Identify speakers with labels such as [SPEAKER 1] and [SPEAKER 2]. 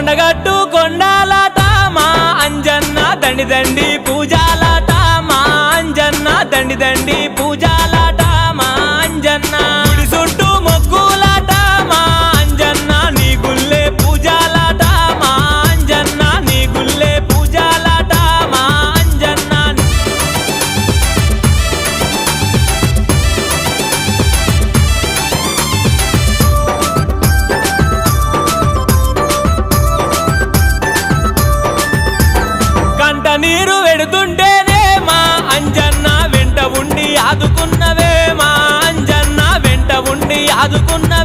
[SPEAKER 1] కొండగట్టు కొండాలాట మా అంజన్న దండి దండి పూజాలాట మా అంజన్న దండి దండి పూజాలాట మా అంజన్న గుడి చుట్టూ మొక్కులాట మా అంజన్న నీ గుల్లే పూజాలాట మా అంజన్న నీ గుల్లే పూజాలాట మా అంజన్న కంట నీరు వెడుతుంటేనే మా అంజన్న వెంట ఉండి ఆదుకున్నవే మా అంజన్న వెంట ఉండి ఆదుకున్నవే